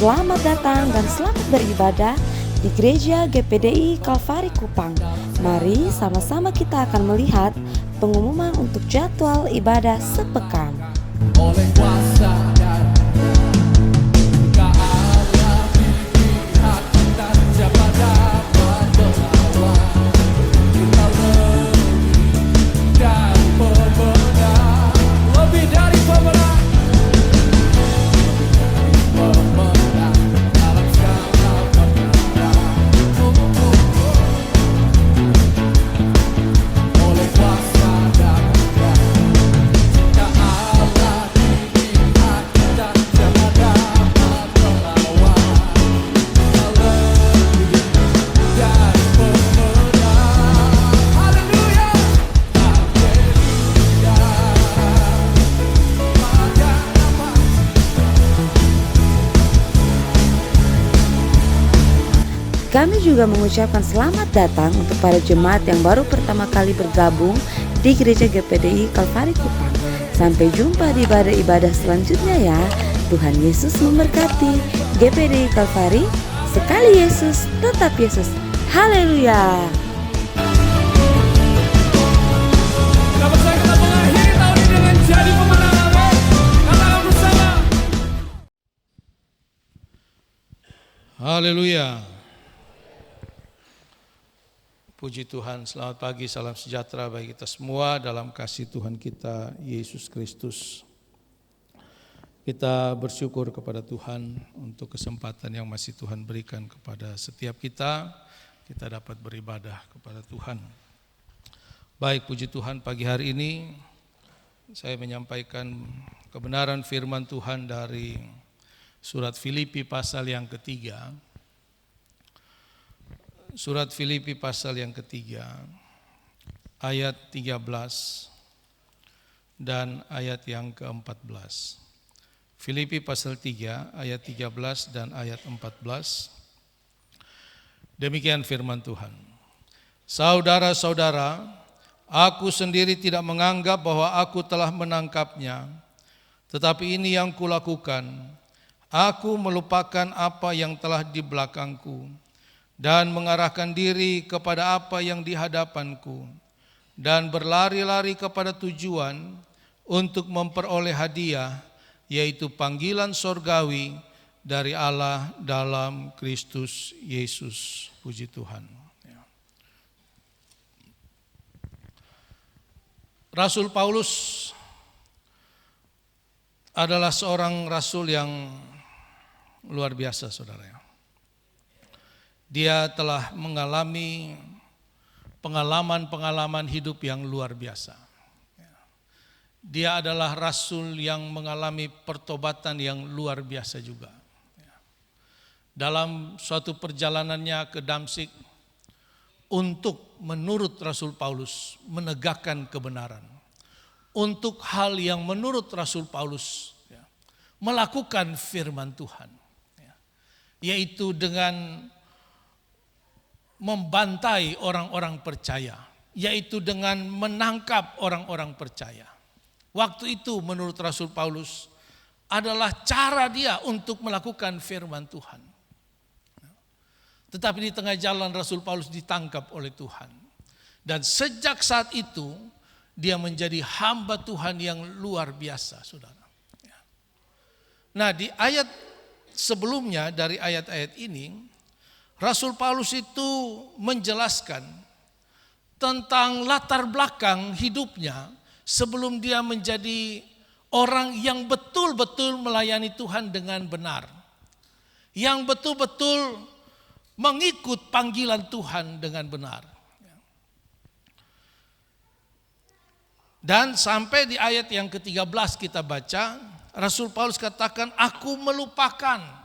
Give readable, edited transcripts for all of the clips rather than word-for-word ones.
Selamat datang dan selamat beribadah di Gereja GPDI Kalvari Kupang. Mari sama-sama kita akan melihat pengumuman untuk jadwal ibadah sepekan. Oleh kuasa dan Allah di pihak kita, siapa dapat melawan? Kita lebih dari pemenang, lebih dari pemenang, pemenang dalam segala perkara. Oleh kuasa dan jika Allah di pihak kita, siapa dapat melawan? Kita lebih dari pemenang. Haleluya, haleluya. Pada nama Kami juga mengucapkan selamat datang untuk para jemaat yang baru pertama kali bergabung di Gereja GPDI Kalvari Kupang. Sampai jumpa di ibadah-ibadah selanjutnya ya. Tuhan Yesus memberkati. GPDI Kalvari, sekali Yesus, tetap Yesus. Haleluya. kita bersama, kita mengakhiri tahun ini dengan jadi pemenang. Amin. Katakan bersama. Haleluya. Puji Tuhan, selamat pagi, salam sejahtera bagi kita semua dalam kasih Tuhan kita Yesus Kristus. Kita bersyukur kepada Tuhan untuk kesempatan yang masih Tuhan berikan kepada setiap kita dapat beribadah kepada Tuhan. Baik, puji Tuhan, pagi hari ini saya menyampaikan kebenaran firman Tuhan dari surat Filipi pasal yang ketiga. Surat Filipi pasal yang ketiga, ayat 13 dan ayat yang ke-14. Filipi pasal 3, ayat 13 dan ayat 14. Demikian firman Tuhan. Saudara-saudara, aku sendiri tidak menganggap bahwa aku telah menangkapnya, tetapi ini yang kulakukan. Aku melupakan apa yang telah di belakangku dan mengarahkan diri kepada apa yang di hadapanku, dan berlari-lari kepada tujuan untuk memperoleh hadiah, yaitu panggilan sorgawi dari Allah dalam Kristus Yesus. Puji Tuhan. Rasul Paulus adalah seorang rasul yang luar biasa, saudara. Dia telah mengalami pengalaman-pengalaman hidup yang luar biasa. Dia adalah rasul yang mengalami pertobatan yang luar biasa juga. Dalam suatu perjalanannya ke Damsyik untuk menurut Rasul Paulus menegakkan kebenaran. Untuk hal yang menurut Rasul Paulus melakukan firman Tuhan. Yaitu dengan membantai orang-orang percaya, yaitu dengan menangkap orang-orang percaya. Waktu itu menurut Rasul Paulus adalah cara dia untuk melakukan firman Tuhan. Tetapi di tengah jalan Rasul Paulus ditangkap oleh Tuhan. Dan sejak saat itu dia menjadi hamba Tuhan yang luar biasa, saudara. Nah, di ayat sebelumnya dari ayat-ayat ini Rasul Paulus itu menjelaskan tentang latar belakang hidupnya sebelum dia menjadi orang yang betul-betul melayani Tuhan dengan benar. Yang betul-betul mengikut panggilan Tuhan dengan benar. Dan sampai di ayat yang ke-13 kita baca, Rasul Paulus katakan, aku melupakan.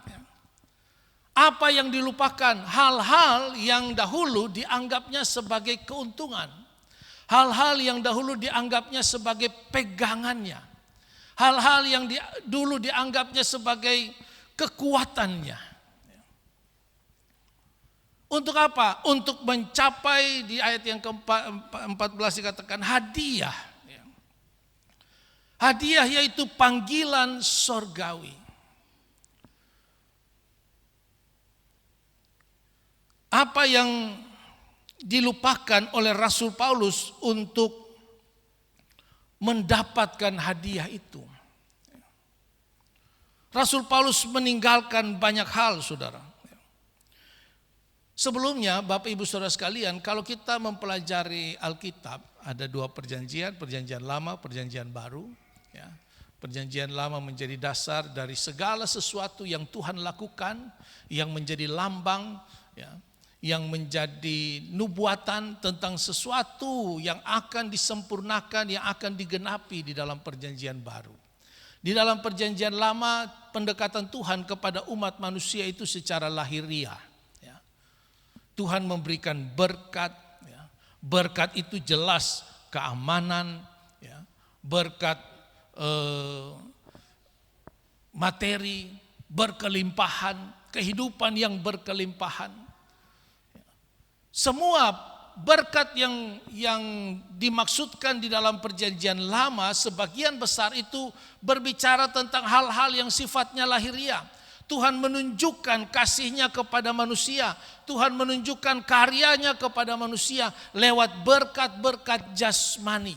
Apa yang dilupakan? Hal-hal yang dahulu dianggapnya sebagai keuntungan. Hal-hal yang dahulu dianggapnya sebagai pegangannya. Hal-hal yang dulu dianggapnya sebagai kekuatannya. Untuk apa? Untuk mencapai di ayat yang ke-14 dikatakan hadiah. Hadiah yaitu panggilan sorgawi. apa yang dilupakan oleh Rasul Paulus untuk mendapatkan hadiah itu. Rasul Paulus meninggalkan banyak hal, saudara. Sebelumnya, Bapak Ibu Saudara sekalian, kalau kita mempelajari Alkitab, ada 2 perjanjian, perjanjian lama, perjanjian baru. Ya. Perjanjian lama menjadi dasar dari segala sesuatu yang Tuhan lakukan, yang menjadi lambang, ya, yang menjadi nubuatan tentang sesuatu yang akan disempurnakan, yang akan digenapi di dalam perjanjian baru. Di dalam perjanjian lama, pendekatan Tuhan kepada umat manusia itu secara lahiriah. Tuhan memberikan berkat, ya. Berkat itu jelas keamanan, ya. Berkat materi, berkelimpahan, kehidupan yang berkelimpahan. Semua berkat yang dimaksudkan di dalam perjanjian lama, sebagian besar itu berbicara tentang hal-hal yang sifatnya lahiriah. Tuhan menunjukkan kasih-Nya kepada manusia. Tuhan menunjukkan karya-Nya kepada manusia lewat berkat-berkat jasmani.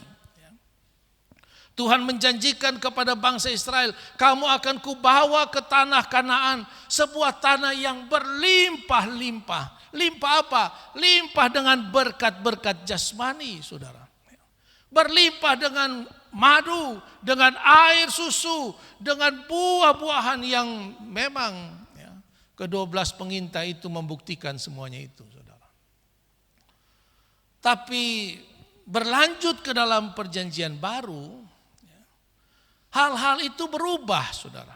Tuhan menjanjikan kepada bangsa Israel, kamu akan kubawa ke tanah Kanaan, sebuah tanah yang berlimpah-limpah. Limpah apa? Limpah dengan berkat-berkat jasmani, saudara. Berlimpah dengan madu, dengan air susu, dengan buah-buahan yang memang ke-12 pengintai itu membuktikan semuanya itu, saudara. Tapi berlanjut ke dalam perjanjian baru, hal-hal itu berubah, saudara.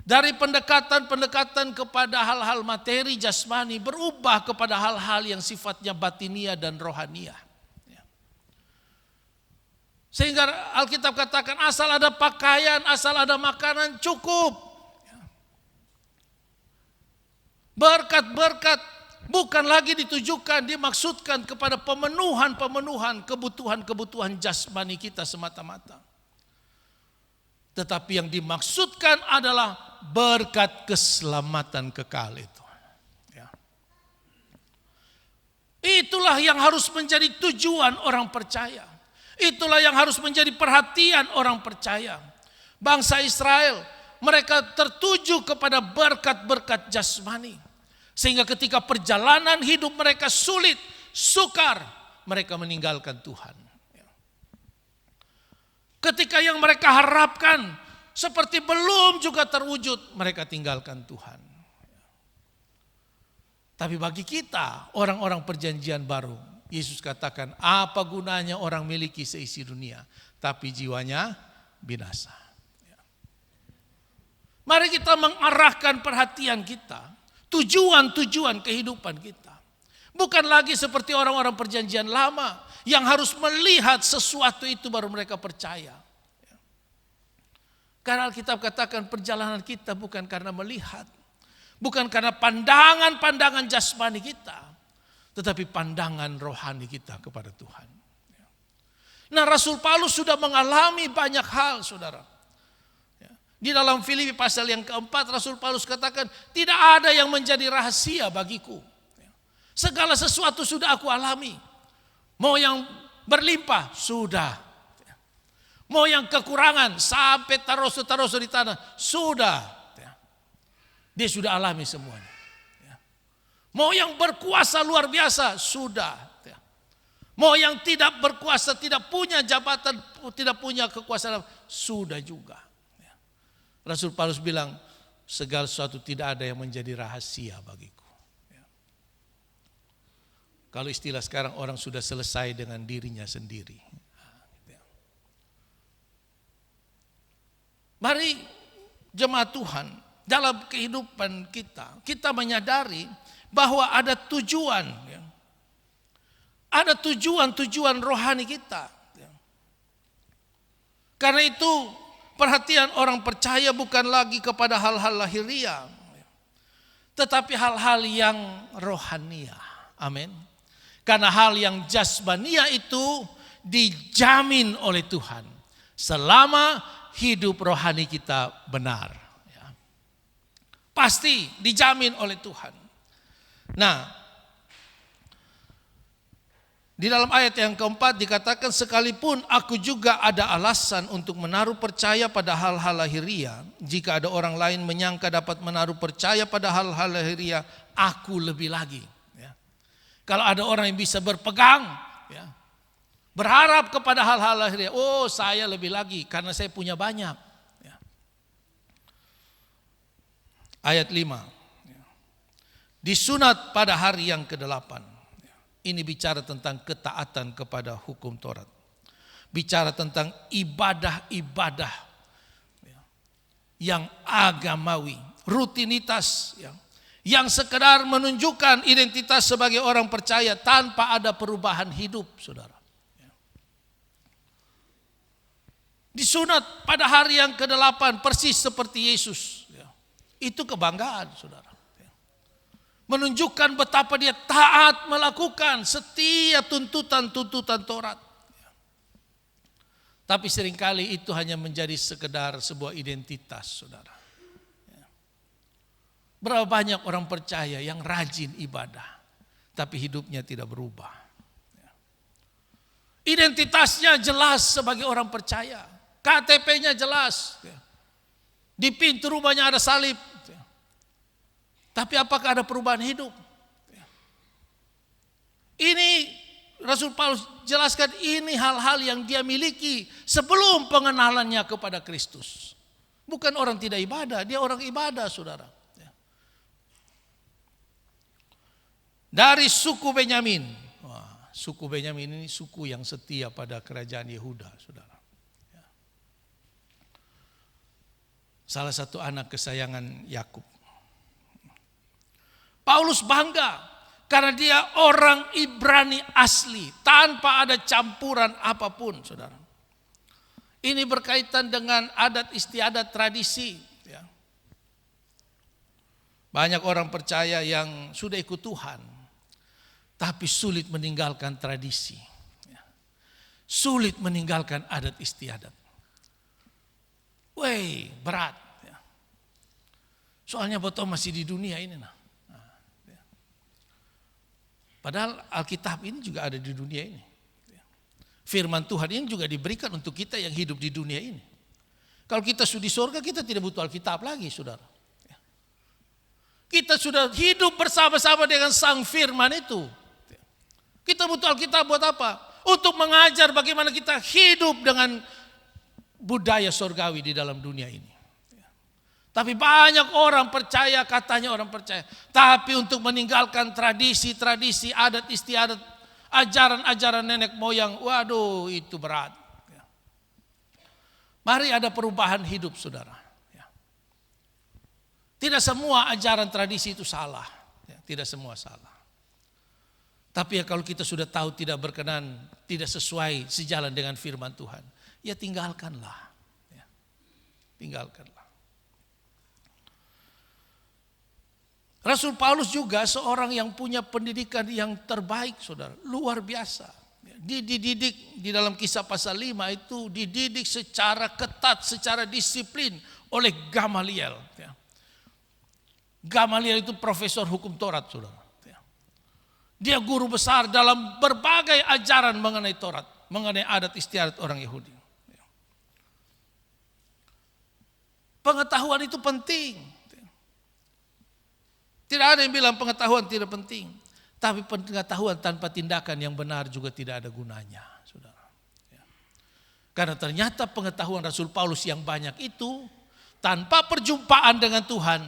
Dari pendekatan-pendekatan kepada hal-hal materi jasmani berubah kepada hal-hal yang sifatnya batinia dan rohania. Sehingga Alkitab katakan asal ada pakaian, asal ada makanan cukup. Berkat-berkat bukan lagi ditujukan, dimaksudkan kepada pemenuhan kebutuhan-kebutuhan jasmani kita semata-mata. Tetapi yang dimaksudkan adalah berkat keselamatan kekal itu. Ya. Itulah yang harus menjadi tujuan orang percaya. Itulah yang harus menjadi perhatian orang percaya. Bangsa Israel, mereka tertuju kepada berkat-berkat jasmani. Sehingga ketika perjalanan hidup mereka sulit, sukar, mereka meninggalkan Tuhan. Ketika yang mereka harapkan seperti belum juga terwujud, mereka tinggalkan Tuhan. Tapi bagi kita, orang-orang perjanjian baru, Yesus katakan, apa gunanya orang miliki seisi dunia, tapi jiwanya binasa. Mari kita mengarahkan perhatian kita, tujuan-tujuan kehidupan kita. Bukan lagi seperti orang-orang perjanjian lama yang harus melihat sesuatu itu baru mereka percaya. Karena Alkitab katakan perjalanan kita bukan karena melihat, bukan karena pandangan-pandangan jasmani kita, tetapi pandangan rohani kita kepada Tuhan. Nah, Rasul Paulus sudah mengalami banyak hal, saudara. Di dalam Filipi pasal yang keempat, Rasul Paulus katakan, tidak ada yang menjadi rahasia bagiku. Segala sesuatu sudah aku alami. Mau yang berlimpah, sudah. Mau yang kekurangan, sampai tarusu-tarusu di tanah, sudah. Dia sudah alami semuanya. Mau yang berkuasa luar biasa, sudah. Mau yang tidak berkuasa, tidak punya jabatan, tidak punya kekuasaan, sudah juga. Rasul Paulus bilang, segala sesuatu tidak ada yang menjadi rahasia bagiku. Kalau istilah sekarang, orang sudah selesai dengan dirinya sendiri. Mari jemaat Tuhan, dalam kehidupan kita menyadari bahwa ada tujuan. Ada tujuan-tujuan rohani kita. Karena itu perhatian orang percaya bukan lagi kepada hal-hal lahiriah, tetapi hal-hal yang rohania. Amin. Karena hal yang jasmania itu dijamin oleh Tuhan selama hidup rohani kita benar. Pasti dijamin oleh Tuhan. Nah, Di dalam ayat yang keempat dikatakan, sekalipun aku juga ada alasan untuk menaruh percaya pada hal-hal lahiriah, jika ada orang lain menyangka dapat menaruh percaya pada hal-hal lahiriah, aku lebih lagi. Ya. Kalau ada orang yang bisa berpegang, ya, berharap kepada hal-hal lahiriah, oh saya lebih lagi karena saya punya banyak. Ya. Ayat 5, ya. Disunat pada hari yang ke-8. Ini bicara tentang ketaatan kepada hukum Taurat. Bicara tentang ibadah-ibadah yang agamawi, rutinitas yang sekedar menunjukkan identitas sebagai orang percaya tanpa ada perubahan hidup, saudara. Disunat pada hari yang ke-8 persis seperti Yesus. Itu kebanggaan, saudara. Menunjukkan betapa dia taat melakukan setiap tuntutan-tuntutan Taurat. Tapi seringkali itu hanya menjadi sekedar sebuah identitas, saudara. Berapa banyak orang percaya yang rajin ibadah, tapi hidupnya tidak berubah. Identitasnya jelas sebagai orang percaya, KTP-nya jelas, di pintu rumahnya ada salib. Tapi apakah ada perubahan hidup? Ini Rasul Paulus jelaskan, ini hal-hal yang dia miliki sebelum pengenalannya kepada Kristus. Bukan orang tidak ibadah, dia orang ibadah, saudara. Dari suku Benyamin. Wah, suku Benyamin ini suku yang setia pada kerajaan Yehuda, saudara. Salah satu anak kesayangan Yakub. Paulus bangga karena dia orang Ibrani asli tanpa ada campuran apapun, saudara. Ini berkaitan dengan adat istiadat tradisi. Ya. Banyak orang percaya yang sudah ikut Tuhan, tapi sulit meninggalkan tradisi. Ya. Sulit meninggalkan adat istiadat. Weh, berat. Ya. Soalnya botol masih di dunia ini. Padahal Alkitab ini juga ada di dunia ini. Firman Tuhan ini juga diberikan untuk kita yang hidup di dunia ini. Kalau kita sudah di surga, kita tidak butuh Alkitab lagi, saudara. Kita sudah hidup bersama-sama dengan Sang Firman itu. Kita butuh Alkitab buat apa? Untuk mengajar bagaimana kita hidup dengan budaya surgawi di dalam dunia ini. Tapi banyak orang percaya, katanya orang percaya. Tapi untuk meninggalkan tradisi-tradisi, adat istiadat, ajaran-ajaran nenek moyang, waduh itu berat. Mari ada perubahan hidup, saudara. Tidak semua ajaran tradisi itu salah. Tidak semua salah. Tapi kalau kita sudah tahu tidak berkenan, tidak sesuai, sejalan dengan firman Tuhan, ya tinggalkanlah. Tinggalkanlah. Rasul Paulus juga seorang yang punya pendidikan yang terbaik, saudara. Luar biasa. Dididik di dalam Kisah pasal 5 itu dididik secara ketat, secara disiplin oleh Gamaliel. Gamaliel itu profesor hukum Taurat, saudara. Dia guru besar dalam berbagai ajaran mengenai Taurat, mengenai adat istiadat orang Yahudi. Pengetahuan itu penting. Tidak ada yang bilang pengetahuan tidak penting. Tapi pengetahuan tanpa tindakan yang benar juga tidak ada gunanya, saudara. Karena ternyata pengetahuan Rasul Paulus yang banyak itu, tanpa perjumpaan dengan Tuhan,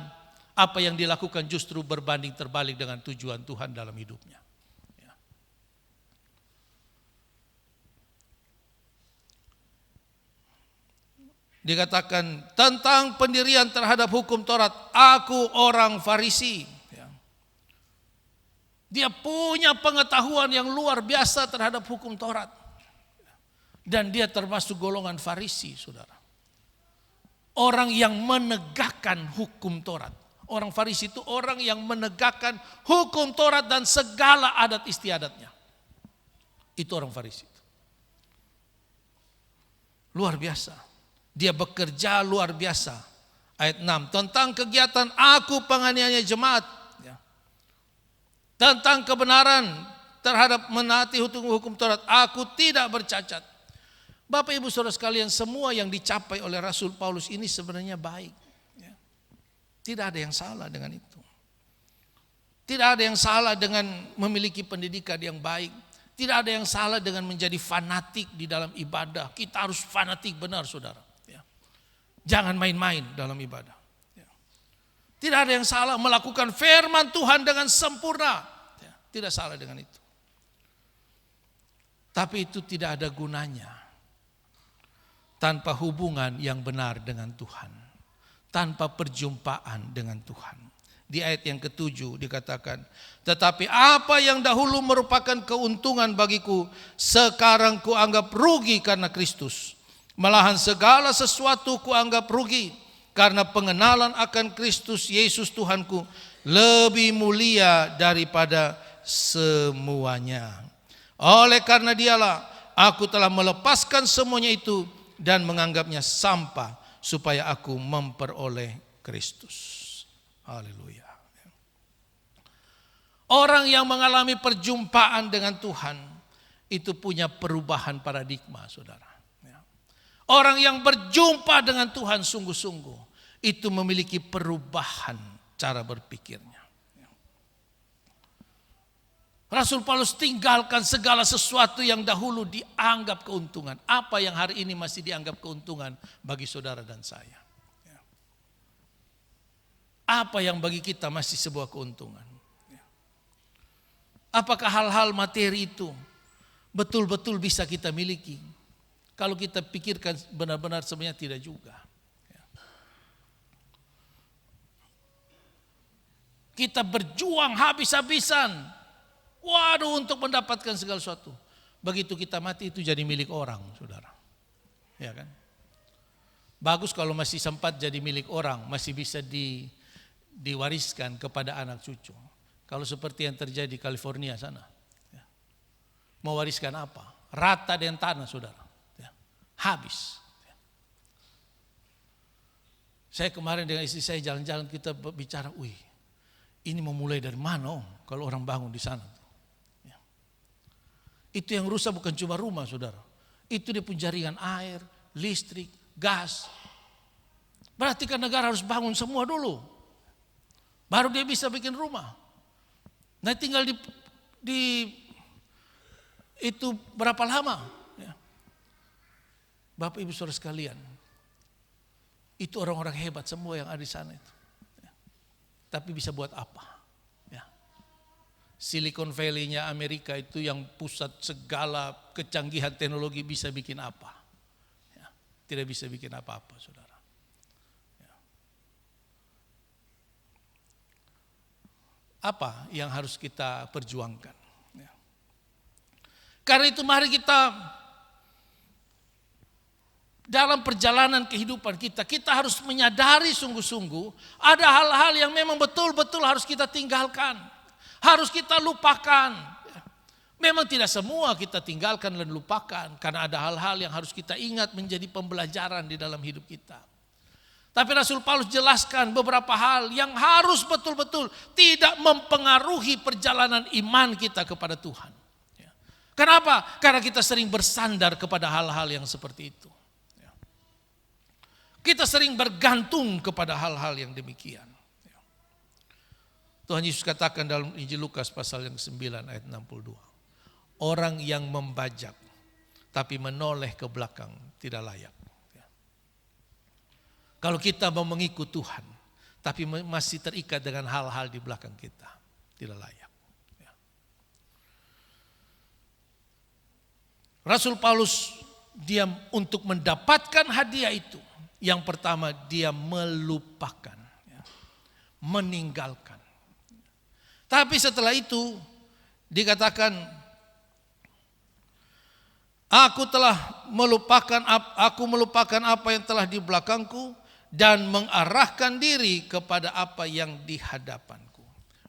apa yang dilakukan justru berbanding terbalik dengan tujuan Tuhan dalam hidupnya. Dikatakan tentang pendirian terhadap hukum Taurat, aku orang Farisi. Dia punya pengetahuan yang luar biasa terhadap hukum Taurat. Dan dia termasuk golongan Farisi, saudara. Orang yang menegakkan hukum Taurat. Orang Farisi itu orang yang menegakkan hukum Taurat dan segala adat istiadatnya. Itu orang Farisi. Luar biasa. Dia bekerja luar biasa. Ayat 6. Tentang kegiatan aku penganiaya jemaat. Tentang kebenaran. terhadap menaati hukum Taurat, aku tidak bercacat. Bapak Ibu Saudara sekalian, semua yang dicapai oleh Rasul Paulus ini sebenarnya baik. Tidak ada yang salah dengan itu. Tidak ada yang salah dengan memiliki pendidikan yang baik. Tidak ada yang salah dengan menjadi fanatik di dalam ibadah. Kita harus fanatik benar, saudara. Jangan main-main dalam ibadah. Tidak ada yang salah melakukan firman Tuhan dengan sempurna. Tidak salah dengan itu. Tapi itu tidak ada gunanya tanpa hubungan yang benar dengan Tuhan, tanpa perjumpaan dengan Tuhan. Di ayat yang ke-7 dikatakan, tetapi apa yang dahulu merupakan keuntungan bagiku, sekarang kuanggap rugi karena Kristus. Malahan segala sesuatu kuanggap rugi, karena pengenalan akan Kristus Yesus Tuhanku lebih mulia daripada semuanya. Oleh karena dialah aku telah melepaskan semuanya itu dan menganggapnya sampah supaya aku memperoleh Kristus. Haleluya. Orang yang mengalami perjumpaan dengan Tuhan itu punya perubahan paradigma, saudara. Orang yang berjumpa dengan Tuhan sungguh-sungguh itu memiliki perubahan cara berpikirnya. Rasul Paulus tinggalkan segala sesuatu yang dahulu dianggap keuntungan. Apa yang hari ini masih dianggap keuntungan bagi saudara dan saya? Apa yang bagi kita masih sebuah keuntungan? Apakah hal-hal materi itu betul-betul bisa kita miliki? Kalau kita pikirkan benar-benar sebenarnya tidak juga. Kita berjuang habis-habisan. Waduh, untuk mendapatkan segala sesuatu. Begitu kita mati itu jadi milik orang, saudara. Ya kan? Bagus kalau masih sempat jadi milik orang, masih bisa diwariskan kepada anak cucu. Kalau seperti yang terjadi di California sana. Ya. Mau wariskan apa? Rata dengan tanah, saudara. Ya. Habis. Ya. Saya kemarin dengan istri saya jalan-jalan, kita bicara, ini mau mulai dari mana kalau orang bangun di sana. Itu yang rusak bukan cuma rumah, saudara. Itu dia pun jaringan air, listrik, gas. Berarti kan negara harus bangun semua dulu. Baru dia bisa bikin rumah. Nah tinggal di itu berapa lama? Ya. Bapak Ibu Saudara sekalian. Itu orang-orang hebat semua yang ada di sana itu. Ya. Tapi bisa buat apa? Silicon Valley-nya Amerika itu yang pusat segala kecanggihan teknologi bisa bikin apa? Ya, tidak bisa bikin apa-apa, saudara. Ya. Apa yang harus kita perjuangkan? Ya. Karena itu mari kita dalam perjalanan kehidupan kita harus menyadari sungguh-sungguh ada hal-hal yang memang betul-betul harus kita tinggalkan. Harus kita lupakan. Memang tidak semua kita tinggalkan dan lupakan. Karena ada hal-hal yang harus kita ingat menjadi pembelajaran di dalam hidup kita. Tapi Rasul Paulus jelaskan beberapa hal yang harus betul-betul tidak mempengaruhi perjalanan iman kita kepada Tuhan. Kenapa? Karena kita sering bersandar kepada hal-hal yang seperti itu. Kita sering bergantung kepada hal-hal yang demikian. Tuhan Yesus katakan dalam Injil Lukas pasal yang 9 ayat 62. Orang yang membajak tapi menoleh ke belakang tidak layak. Kalau kita mau mengikut Tuhan tapi masih terikat dengan hal-hal di belakang kita, tidak layak. Rasul Paulus dia untuk mendapatkan hadiah itu, yang pertama dia melupakan, meninggalkan. Tapi setelah itu dikatakan, aku melupakan apa yang telah di belakangku dan mengarahkan diri kepada apa yang di hadapanku.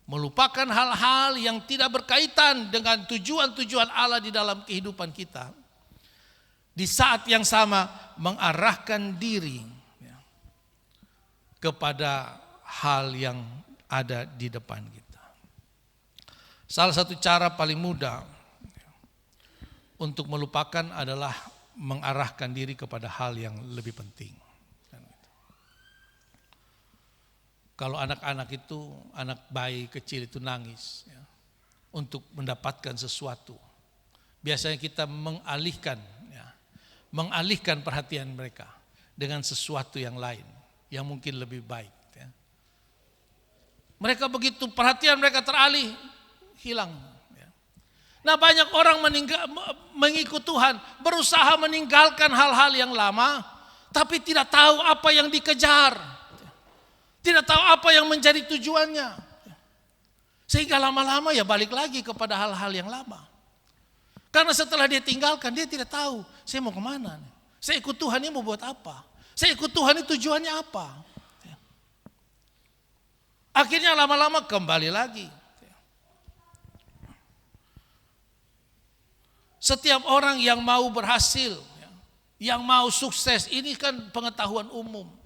Melupakan hal-hal yang tidak berkaitan dengan tujuan-tujuan Allah di dalam kehidupan kita. Di saat yang sama mengarahkan diri kepada hal yang ada di depan kita. Salah satu cara paling mudah untuk melupakan adalah mengarahkan diri kepada hal yang lebih penting. Kalau anak-anak itu, anak bayi kecil itu nangis ya, untuk mendapatkan sesuatu, biasanya kita mengalihkan perhatian mereka dengan sesuatu yang lain yang mungkin lebih baik. Ya. Mereka begitu perhatian mereka teralih, hilang. Ya. Nah, banyak orang mengikut Tuhan, berusaha meninggalkan hal-hal yang lama, tapi tidak tahu apa yang dikejar. Tidak tahu apa yang menjadi tujuannya. Sehingga lama-lama ya balik lagi kepada hal-hal yang lama. Karena setelah dia tinggalkan, dia tidak tahu saya mau kemana. Saya ikut Tuhan ini mau buat apa. Saya ikut Tuhan ini tujuannya apa. Akhirnya lama-lama kembali lagi. Setiap orang yang mau berhasil, yang mau sukses, ini kan pengetahuan umum.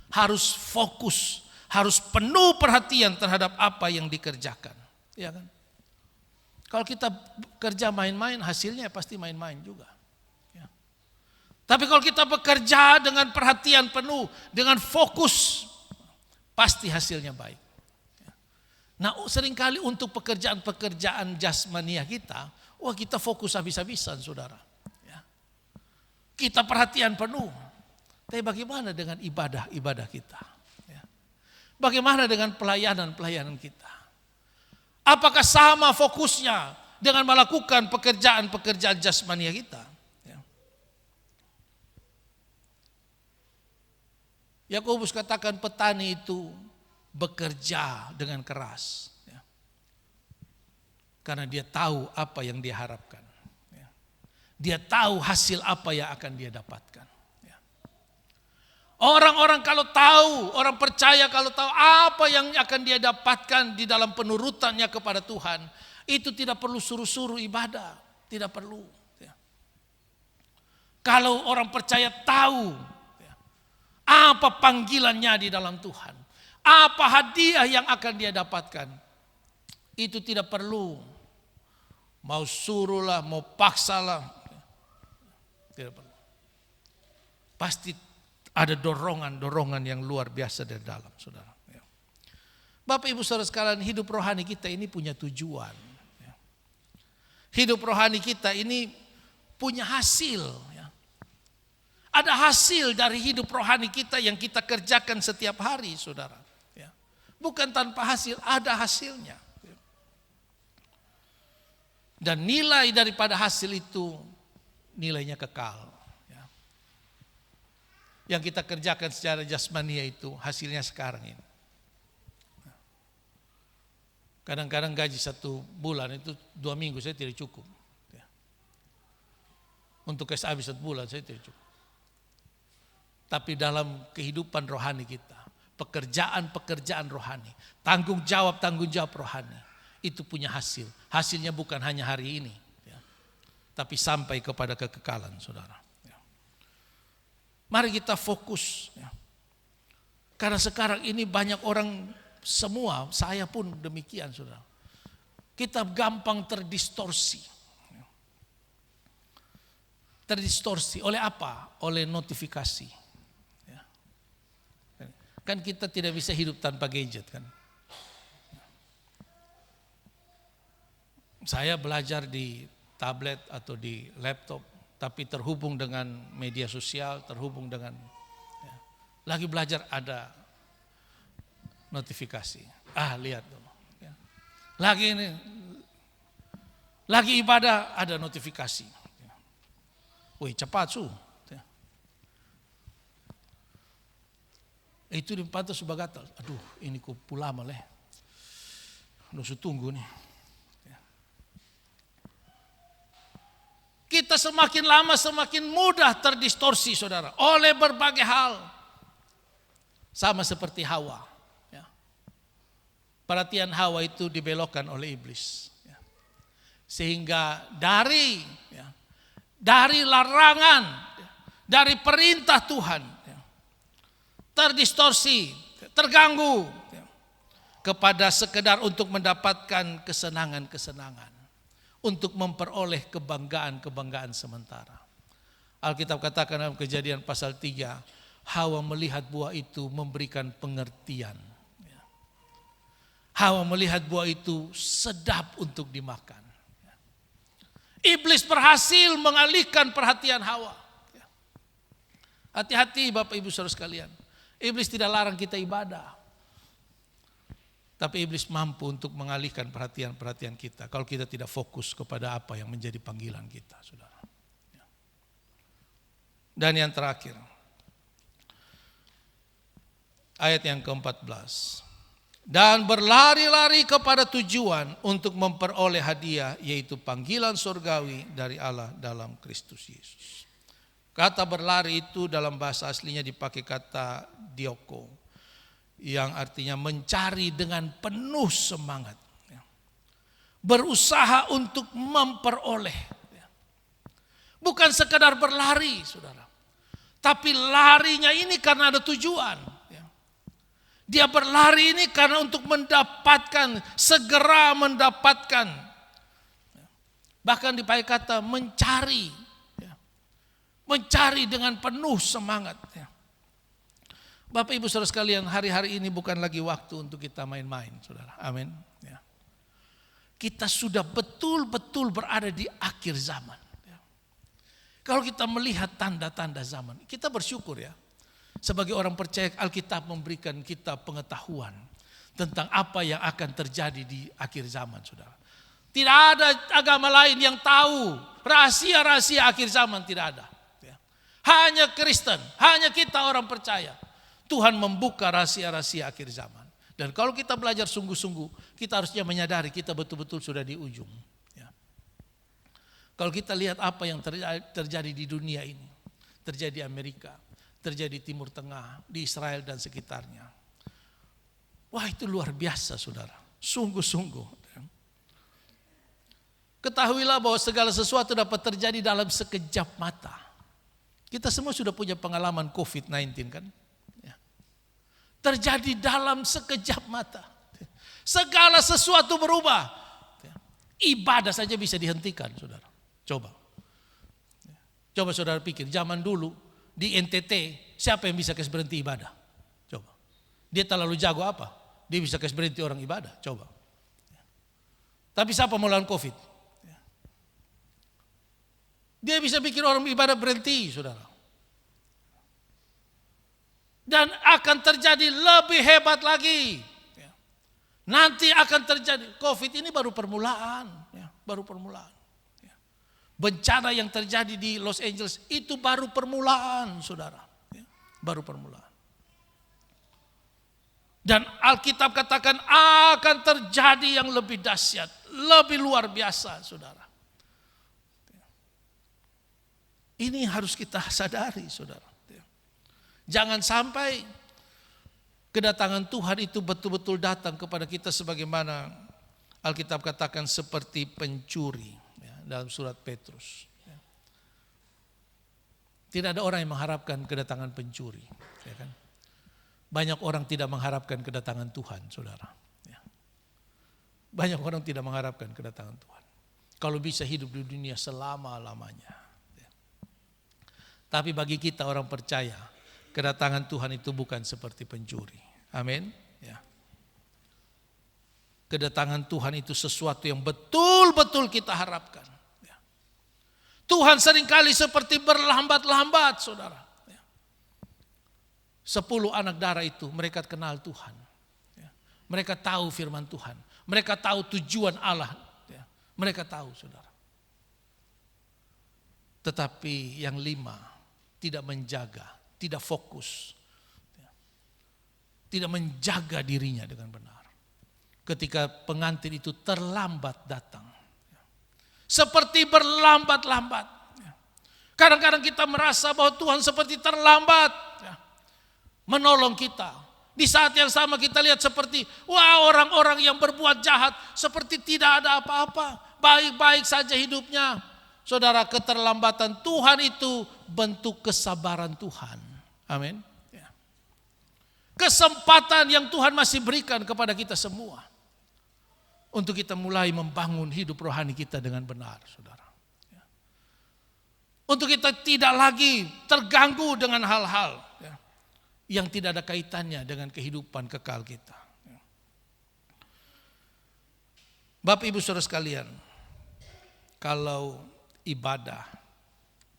Harus fokus, harus penuh perhatian terhadap apa yang dikerjakan. Ya kan? Kalau kita kerja main-main, hasilnya pasti main-main juga. Ya. Tapi kalau kita bekerja dengan perhatian penuh, dengan fokus, pasti hasilnya baik. Ya. Nah, seringkali untuk pekerjaan-pekerjaan jasmania kita, kita fokus habis-habisan, saudara. Ya. Kita perhatian penuh. Tapi bagaimana dengan ibadah-ibadah kita? Ya. Bagaimana dengan pelayanan-pelayanan kita? Apakah sama fokusnya dengan melakukan pekerjaan-pekerjaan jasmania kita? Ya. Yakobus katakan petani itu bekerja dengan keras. Ya. Karena dia tahu apa yang dia harapkan. Ya. Dia tahu hasil apa yang akan dia dapatkan. Orang-orang kalau tahu, orang percaya kalau tahu apa yang akan dia dapatkan di dalam penurutannya kepada Tuhan, itu tidak perlu suruh-suruh ibadah, tidak perlu. Kalau orang percaya tahu apa panggilannya di dalam Tuhan, apa hadiah yang akan dia dapatkan, itu tidak perlu mau suruhlah, mau paksalah, tidak perlu. Pasti ada dorongan-dorongan yang luar biasa dari dalam, saudara. Bapak Ibu saudara sekalian, hidup rohani kita ini punya tujuan. Hidup rohani kita ini punya hasil. Ada hasil dari hidup rohani kita yang kita kerjakan setiap hari, saudara. Bukan tanpa hasil, ada hasilnya. Dan nilai daripada hasil itu, nilainya kekal. Yang kita kerjakan secara jasmania itu hasilnya sekarang ini. Kadang-kadang gaji 1 bulan itu 2 minggu saya tidak cukup. Untuk SAB 1 bulan saya tidak cukup. Tapi dalam kehidupan rohani kita, pekerjaan-pekerjaan rohani, tanggung jawab rohani, itu punya hasil. Hasilnya bukan hanya hari ini, tapi sampai kepada kekekalan, saudara. Mari kita fokus. Karena sekarang ini banyak orang, semua, saya pun demikian, saudara. Kita gampang terdistorsi. Terdistorsi oleh apa? Oleh notifikasi. Kan kita tidak bisa hidup tanpa gadget kan. Saya belajar di tablet atau di laptop, tapi terhubung dengan media sosial, terhubung dengan lagi belajar ada notifikasi. Lihat dulu. Lagi ini, lagi ibadah ada notifikasi. Wih cepat su. Itu dipantau sebagai gatal. Aduh ini kupu lama leh. Nusu tunggu nih. Kita semakin lama semakin mudah terdistorsi, saudara, oleh berbagai hal. Sama seperti Hawa. Perhatian Hawa itu dibelokkan oleh iblis. Sehingga dari larangan, dari perintah Tuhan, terdistorsi, terganggu. kepada sekedar untuk mendapatkan kesenangan-kesenangan, untuk memperoleh kebanggaan-kebanggaan sementara. Alkitab katakan dalam Kejadian pasal 3, Hawa melihat buah itu memberikan pengertian. Hawa melihat buah itu sedap untuk dimakan. Iblis berhasil mengalihkan perhatian Hawa. Hati-hati Bapak Ibu Saudara sekalian. Iblis tidak larang kita ibadah. Tapi iblis mampu untuk mengalihkan perhatian kita kalau kita tidak fokus kepada apa yang menjadi panggilan kita, Saudara. Dan yang terakhir, ayat yang ke-14. Dan berlari-lari kepada tujuan untuk memperoleh hadiah, yaitu panggilan surgawi dari Allah dalam Kristus Yesus. Kata berlari itu dalam bahasa aslinya dipakai kata dioko, yang artinya mencari dengan penuh semangat. Berusaha untuk memperoleh. Bukan sekedar berlari, saudara. Tapi larinya ini karena ada tujuan. Dia berlari ini karena untuk mendapatkan, segera mendapatkan. Bahkan dipakai kata mencari. Mencari dengan penuh semangat. Bapak Ibu Saudara sekalian, hari-hari ini bukan lagi waktu untuk kita main-main, saudara. Amin. Kita sudah betul-betul berada di akhir zaman. Kalau kita melihat tanda-tanda zaman, kita bersyukur ya. Sebagai orang percaya, Alkitab memberikan kita pengetahuan tentang apa yang akan terjadi di akhir zaman, saudara. Tidak ada agama lain yang tahu rahasia-rahasia akhir zaman, tidak ada. Hanya Kristen, hanya kita orang percaya. Tuhan membuka rahasia-rahasia akhir zaman. Dan kalau kita belajar sungguh-sungguh, kita harusnya menyadari kita betul-betul sudah di ujung. Kalau kita lihat apa yang terjadi di dunia ini, terjadi di Amerika, terjadi di Timur Tengah, di Israel dan sekitarnya. Wah, itu luar biasa, saudara. Sungguh-sungguh. Ketahuilah bahwa segala sesuatu dapat terjadi dalam sekejap mata. Kita semua sudah punya pengalaman COVID-19 kan? Terjadi dalam sekejap mata. Segala sesuatu berubah. Ibadah saja bisa dihentikan, saudara. Coba saudara pikir, zaman dulu di NTT, siapa yang bisa kasih berhenti ibadah? Coba. Dia terlalu jago apa? Dia bisa kasih berhenti orang ibadah? Coba. Tapi siapa melawan COVID? Dia bisa bikin orang ibadah berhenti, saudara. Dan akan terjadi lebih hebat lagi. Nanti akan terjadi, COVID ini baru permulaan. Baru permulaan. Bencana yang terjadi di Los Angeles itu baru permulaan, saudara. Baru permulaan. Dan Alkitab katakan akan terjadi yang lebih dahsyat, lebih luar biasa, saudara. Ini harus kita sadari, saudara. Jangan sampai kedatangan Tuhan itu betul-betul datang kepada kita sebagaimana Alkitab katakan seperti pencuri. Dalam surat Petrus. Tidak ada orang yang mengharapkan kedatangan pencuri. Ya kan? Banyak orang tidak mengharapkan kedatangan Tuhan, saudara. Banyak orang tidak mengharapkan kedatangan Tuhan. Kalau bisa hidup di dunia selama-lamanya. Tapi bagi kita orang percaya, kedatangan Tuhan itu bukan seperti pencuri. Amin. Kedatangan Tuhan itu sesuatu yang betul-betul kita harapkan. Tuhan seringkali seperti berlambat-lambat, saudara. 10 anak darah itu mereka kenal Tuhan. Mereka tahu firman Tuhan. Mereka tahu tujuan Allah. Mereka tahu, saudara. Tetapi yang 5 tidak menjaga, tidak fokus. Tidak menjaga dirinya dengan benar. Ketika pengantin itu terlambat datang. Seperti berlambat-lambat. Kadang-kadang kita merasa bahwa Tuhan seperti terlambat menolong kita. Di saat yang sama kita lihat seperti orang-orang yang berbuat jahat seperti tidak ada apa-apa. Baik-baik saja hidupnya. Saudara, keterlambatan Tuhan itu bentuk kesabaran Tuhan. Amin. kesempatan yang Tuhan masih berikan kepada kita semua untuk kita mulai membangun hidup rohani kita dengan benar, saudara. Untuk kita tidak lagi terganggu dengan hal-hal yang tidak ada kaitannya dengan kehidupan kekal kita. Bapak Ibu Saudara sekalian, kalau ibadah,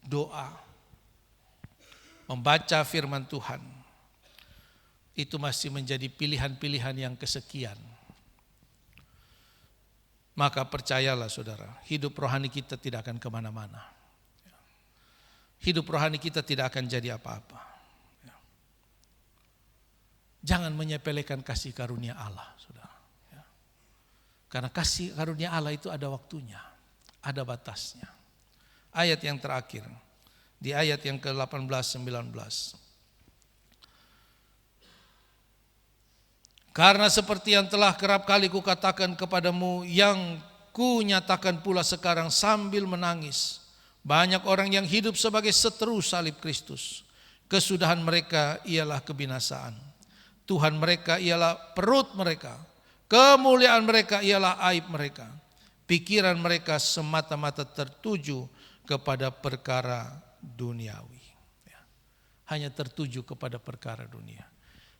doa, membaca firman Tuhan, itu masih menjadi pilihan-pilihan yang kesekian, maka percayalah saudara, hidup rohani kita tidak akan kemana-mana. Hidup rohani kita tidak akan jadi apa-apa. Jangan menyepelekan kasih karunia Allah, saudara. Karena kasih karunia Allah itu ada waktunya, ada batasnya. Ayat yang terakhir, di ayat yang ke-18-19. Karena seperti yang telah kerap kali kukatakan kepadamu, yang kunyatakan pula sekarang sambil menangis, banyak orang yang hidup sebagai seteru salib Kristus. Kesudahan mereka ialah kebinasaan. Tuhan mereka ialah perut mereka. Kemuliaan mereka ialah aib mereka. Pikiran mereka semata-mata tertuju kepada perkara duniawi. Hanya tertuju kepada perkara dunia.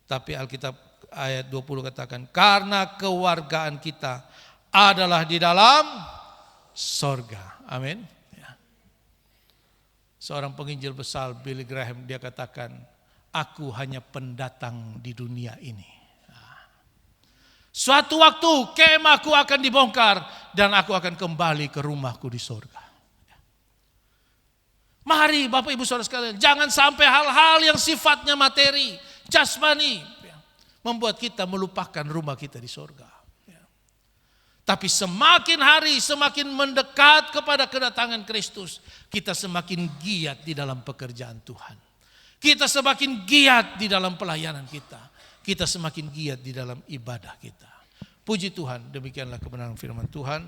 Tapi Alkitab ayat 20 katakan, karena kewargaan kita adalah di dalam sorga. Amin. Seorang penginjil besar Billy Graham, dia katakan, aku hanya pendatang di dunia ini. Suatu waktu kemahku akan dibongkar dan aku akan kembali ke rumahku di sorga. Mari Bapak Ibu Saudara sekalian, jangan sampai hal-hal yang sifatnya materi, jasmani, membuat kita melupakan rumah kita di sorga. Tapi semakin hari semakin mendekat kepada kedatangan Kristus, kita semakin giat di dalam pekerjaan Tuhan. Kita semakin giat di dalam pelayanan kita. Kita semakin giat di dalam ibadah kita. Puji Tuhan, demikianlah kebenaran firman Tuhan.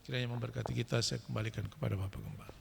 Kiranya memberkati kita, saya kembalikan kepada Bapak Gembala.